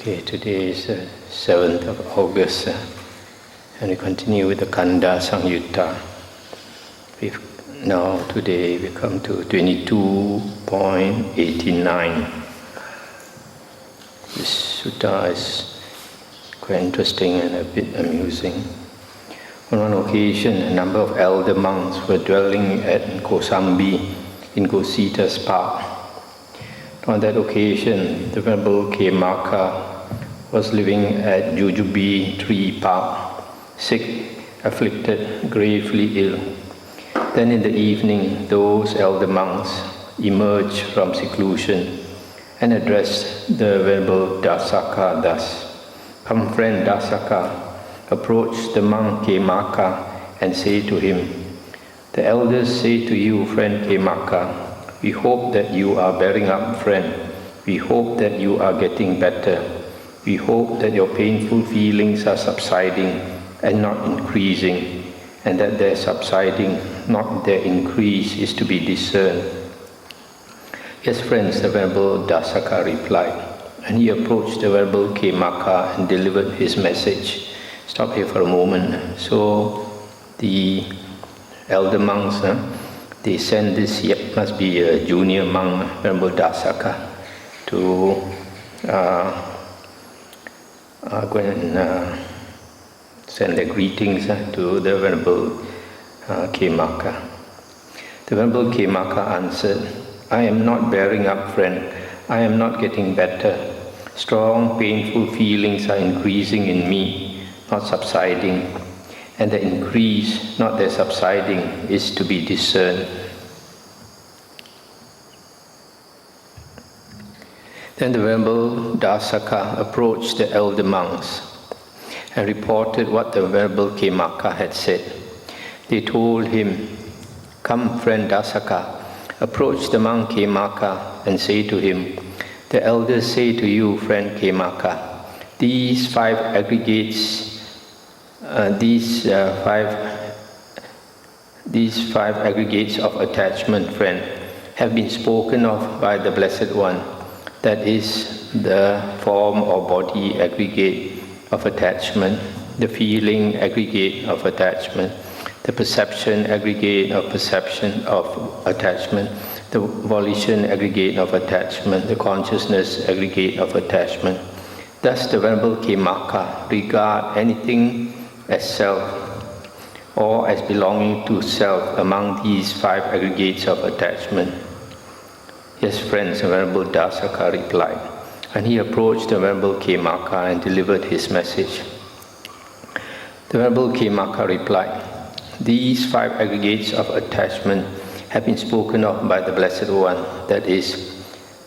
Okay, today is 7th of August and we continue with the Khandha Samyutta. Today we come to 22.89. This sutta is quite interesting and a bit amusing. On one occasion, a number of elder monks were dwelling at Kosambi in Gosita's park. On that occasion, the Venerable Kemaka was living at Jujubi Tree Park, sick, afflicted, gravely ill. Then in the evening, those elder monks emerged from seclusion and addressed the Venerable Dasaka thus. "Come, friend Dasaka, approach the monk Kemaka and say to him, the elders say to you, friend Kemaka, we hope that you are bearing up, friend. We hope that you are getting better. We hope that your painful feelings are subsiding and not increasing, and that their subsiding, not their increase, is to be discerned." "Yes, friends," the Venerable Dasaka replied, and he approached the Venerable Kemaka and delivered his message. Stop here for a moment. So the elder monks, they send this, must be a junior monk, Venerable Dasaka, to go and send their greetings to the Venerable Kemaka. The Venerable Kemaka answered, "I am not bearing up, friend. I am not getting better. Strong, painful feelings are increasing in me, not subsiding, and the increase, not their subsiding, is to be discerned." Then the Venerable Dasaka approached the elder monks and reported what the Venerable Kemaka had said. They told him, "Come, friend Dasaka, approach the monk Kemaka and say to him, the elders say to you, friend Kemaka, these five aggregates of attachment, friend, have been spoken of by the Blessed One. That is, the form or body aggregate of attachment, the feeling aggregate of attachment, the perception aggregate of perception of attachment, the volition aggregate of attachment, the consciousness aggregate of attachment. Thus the Venerable Kemaka regard anything as self or as belonging to self among these five aggregates of attachment." "Yes, friends," the Venerable Dasaka replied, and he approached the Venerable Kemaka and delivered his message. The Venerable Kemaka replied, "These five aggregates of attachment have been spoken of by the Blessed One, that is,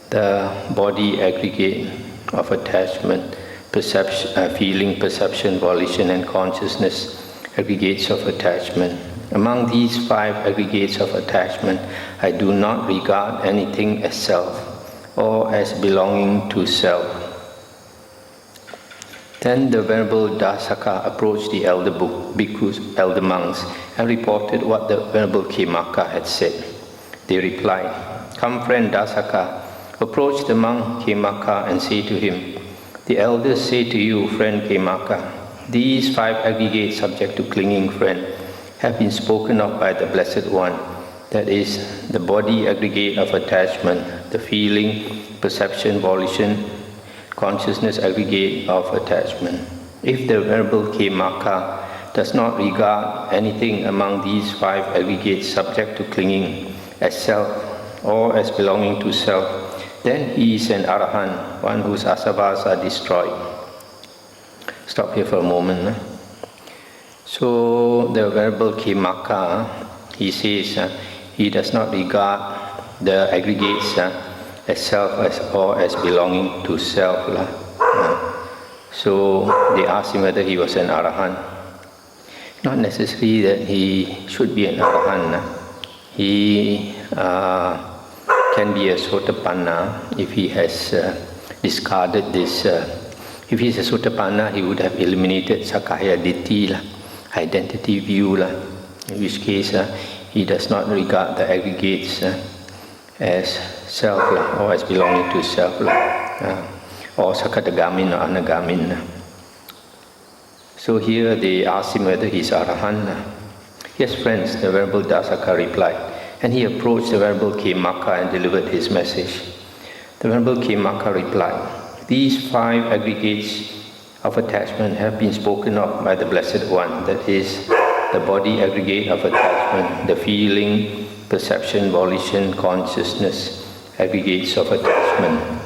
the body aggregate of attachment, perception, feeling, perception, volition, and consciousness aggregates of attachment. Among these five aggregates of attachment, I do not regard anything as self or as belonging to self." Then the Venerable Dasaka approached the elder bhikkhus, elder monks, and reported what the Venerable Kemaka had said. They replied, "Come, friend Dasaka, approach the monk Kemaka and say to him, the elders say to you, friend Kemaka, these five aggregates subject to clinging, friend, have been spoken of by the Blessed One, that is, the body aggregate of attachment, the feeling, perception, volition, consciousness aggregate of attachment. If the Venerable Kemaka does not regard anything among these five aggregates subject to clinging as self or as belonging to self, then he is an Arahant, one whose asavas are destroyed." Stop here for a moment. So the Venerable Kemaka, he says he does not regard the aggregates as self or as belonging to self. So they asked him whether he was an Arahant. Not necessarily that he should be an Arahant. He can be a Sotapanna if he has discarded this. If he is a Sotapanna, he would have eliminated Sakaya Ditti, identity view, in which case he does not regard the aggregates as self or as belonging to self. or Sakadagamin or Anagamin. So here they asked him whether he's Arahant. Yes, friends, the Venerable Dasaka replied, and he approached the Venerable Khemaka and delivered his message. The Venerable Khemaka replied, these 5 aggregates of attachment have been spoken of by the Blessed One, that is, the body aggregate of attachment, the feeling, perception, volition, consciousness, aggregates of attachment.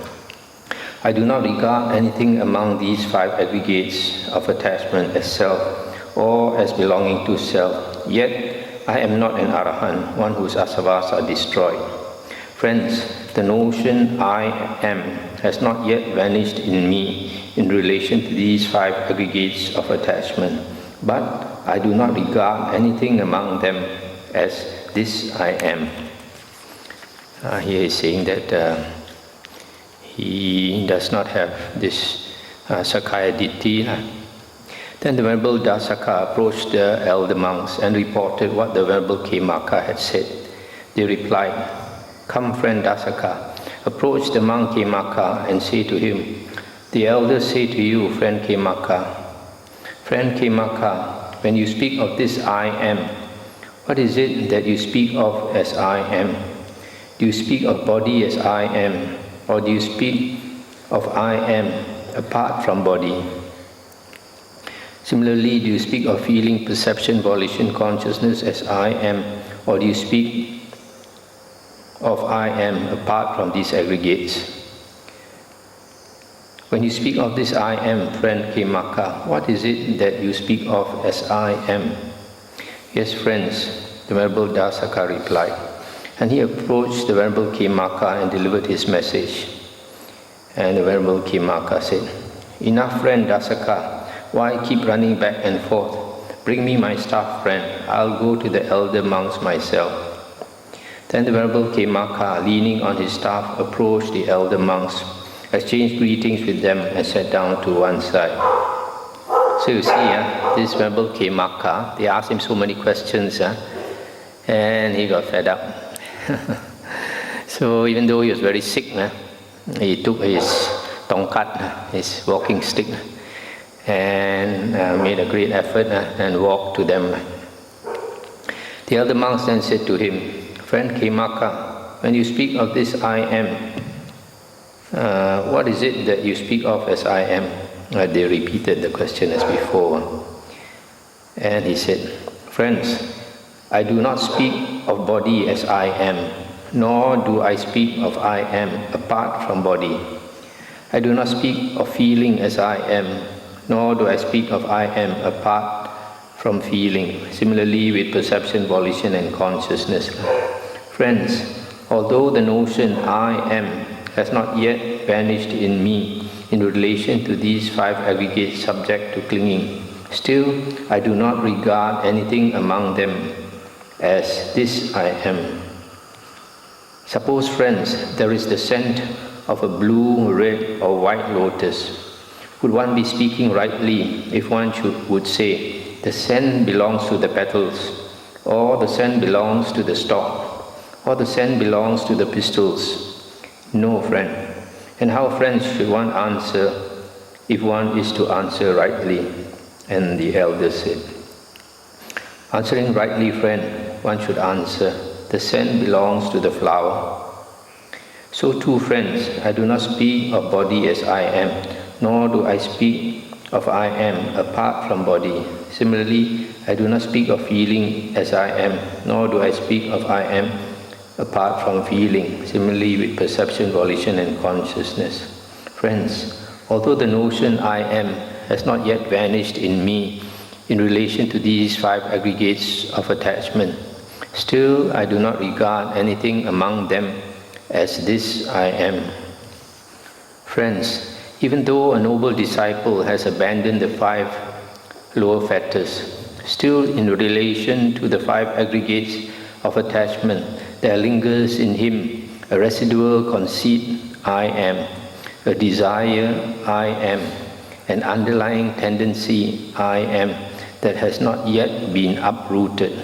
I do not regard anything among these 5 aggregates of attachment as self or as belonging to self, yet I am not an Arahant, one whose asavas are destroyed. Friends, the notion I am has not yet vanished in me in relation to these 5 aggregates of attachment, but I do not regard anything among them as this I am. Here is saying that he does not have this Sakaya Ditti. Then the Venerable Dasaka approached the elder monks and reported what the Venerable Khemaka had said. They replied, come friend Dasaka, approach the monk Khemaka and say to him, the elders say to you, friend Khemaka, when you speak of this I am, what is it that you speak of as I am? Do you speak of body as I am, or do you speak of I am apart from body? Similarly, do you speak of feeling, perception, volition, consciousness as I am, or do you speak of I am apart from these aggregates? When you speak of this I am, friend Khemaka, what is it that you speak of as I am? Yes, friends, the Venerable Dasaka replied, and he approached the Venerable Khemaka and delivered his message. And the Venerable Khemaka said, enough, friend Dasaka, why keep running back and forth? Bring me my staff, friend, I'll go to the elder monks myself. Then the Venerable Khemaka, leaning on his staff, approached the elder monks, exchanged greetings with them and sat down to one side. So you see, this Venerable Khemaka, they asked him so many questions, and he got fed up. So even though he was very sick, he took his tongkat, his walking stick, and made a great effort and walked to them. The elder monks then said to him, friend Khemaka, when you speak of this I am, what is it that you speak of as I am? They repeated the question as before. And he said, friends, I do not speak of body as I am, nor do I speak of I am apart from body. I do not speak of feeling as I am, nor do I speak of I am apart from feeling. Similarly with perception, volition and consciousness. Friends, although the notion I am has not yet vanished in me in relation to these 5 aggregates subject to clinging, still I do not regard anything among them as this I am. Suppose, friends, there is the scent of a blue, red or white lotus. Would one be speaking rightly if one would say, the scent belongs to the petals, or the scent belongs to the stalk, or the scent belongs to the pistils? No, friend. And how, friends, should one answer if one is to answer rightly? And the elder said, answering rightly, friend, one should answer, the scent belongs to the flower. So too, friends, I do not speak of body as I am, nor do I speak of I am apart from body. Similarly, I do not speak of feeling as I am, nor do I speak of I am apart from feeling. Similarly with perception, volition and consciousness. Friends, although the notion I am has not yet vanished in me in relation to these 5 aggregates of attachment, still I do not regard anything among them as this I am. Friends, even though a noble disciple has abandoned the 5 lower fetters, still in relation to the 5 aggregates of attachment, there lingers in him a residual conceit I am, a desire I am, an underlying tendency I am that has not yet been uprooted.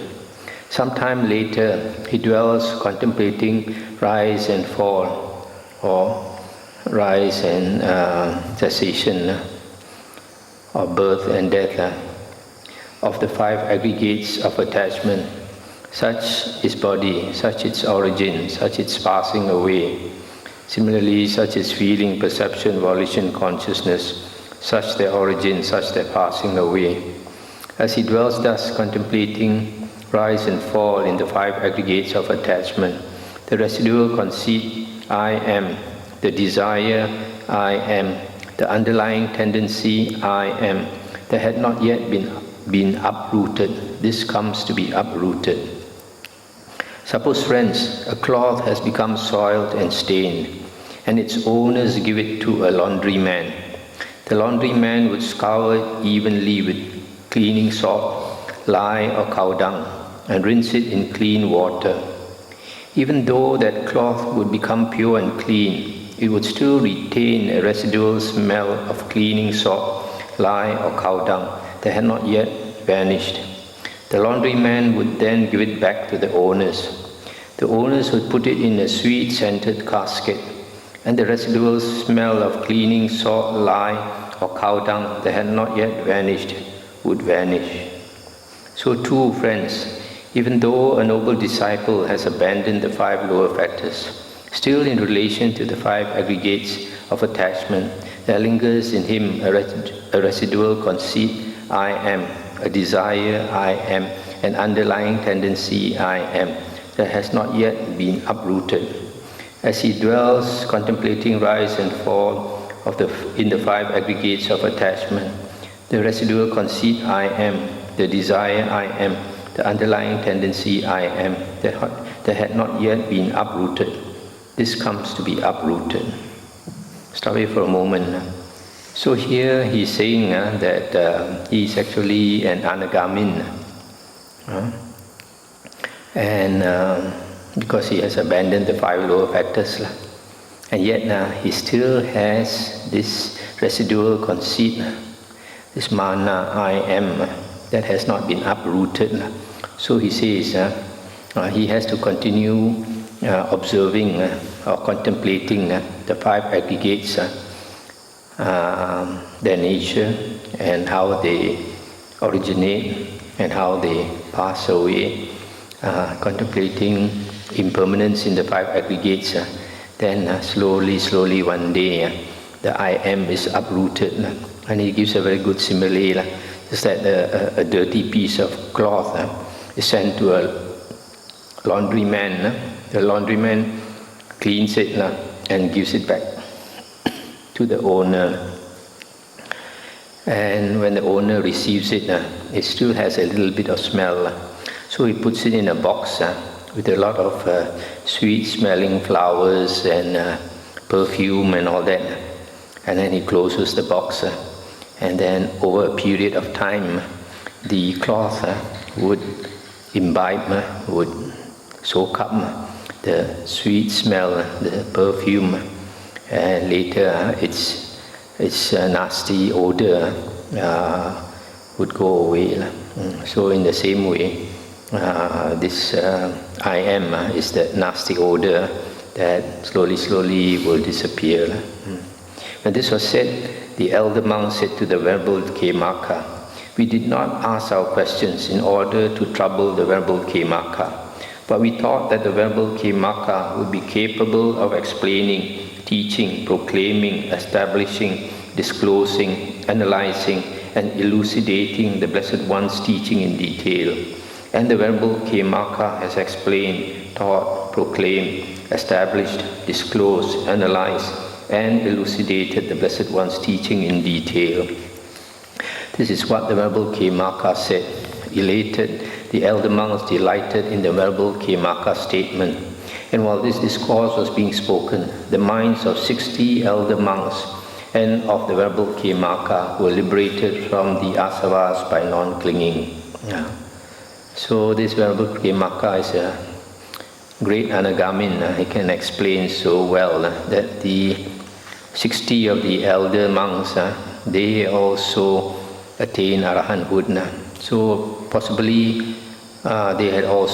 Sometime later, he dwells contemplating rise and fall, or rise and cessation of birth and death of the 5 aggregates of attachment. Such is body, such its origin, such its passing away. Similarly, such is feeling, perception, volition, consciousness, such their origin, such their passing away. As he dwells thus contemplating rise and fall in the 5 aggregates of attachment, the residual conceit, I am, the desire, I am, the underlying tendency, I am, that had not yet been uprooted, this comes to be uprooted. Suppose, friends, a cloth has become soiled and stained, and its owners give it to a laundryman. The laundryman would scour it evenly with cleaning salt, lye or cow dung, and rinse it in clean water. Even though that cloth would become pure and clean, it would still retain a residual smell of cleaning salt, lye or cow dung that had not yet vanished. The laundryman would then give it back to the owners. The owners would put it in a sweet-scented casket, and the residual smell of cleaning salt, lye, or cow dung that had not yet vanished would vanish. So too, friends, even though a noble disciple has abandoned the 5 lower factors, still in relation to the 5 aggregates of attachment, there lingers in him a residual conceit, I am, a desire, I am, an underlying tendency, I am, that has not yet been uprooted. As he dwells contemplating rise and fall in the 5 aggregates of attachment, the residual conceit, I am, the desire, I am, the underlying tendency, I am, that had not yet been uprooted, this comes to be uprooted. Stop here for a moment. So here he's saying that he's actually an anagamin. And because he has abandoned the 5 lower factors. And yet he still has this residual conceit, this mana, I am, that has not been uprooted. So he says he has to continue observing or contemplating the 5 aggregates, their nature and how they originate and how they pass away, contemplating impermanence in the 5 aggregates, then slowly one day the I am is uprooted. And he gives a very good simile, just like a dirty piece of cloth is sent to a laundryman. The laundryman cleans it and gives it back to the owner. And when the owner receives it, it still has a little bit of smell. So he puts it in a box with a lot of sweet-smelling flowers and perfume and all that. And then he closes the box. And then over a period of time, the cloth would imbibe, would soak up the sweet smell, the perfume, and later its nasty odor would go away. So in the same way, this I am is the nasty odor that slowly will disappear. When this was said, the elder monk said to the Venerable Khemaka, "We did not ask our questions in order to trouble the Venerable Khemaka, but we thought that the Venerable Khemaka would be capable of explaining, teaching, proclaiming, establishing, disclosing, analyzing, and elucidating the Blessed One's teaching in detail. And the Venerable Khemaka has explained, taught, proclaimed, established, disclosed, analyzed, and elucidated the Blessed One's teaching in detail." This is what the Venerable Khemaka said. Elated, the elder monks delighted in the Venerable Khemaka's statement. And while this discourse was being spoken, the minds of 60 elder monks and of the Venerable Khemaka were liberated from the asavas by non-clinging. So this Venerable Khemaka is a great anagamin. He can explain so well that the 60 of the elder monks, they also attain arahanthood. So possibly they had also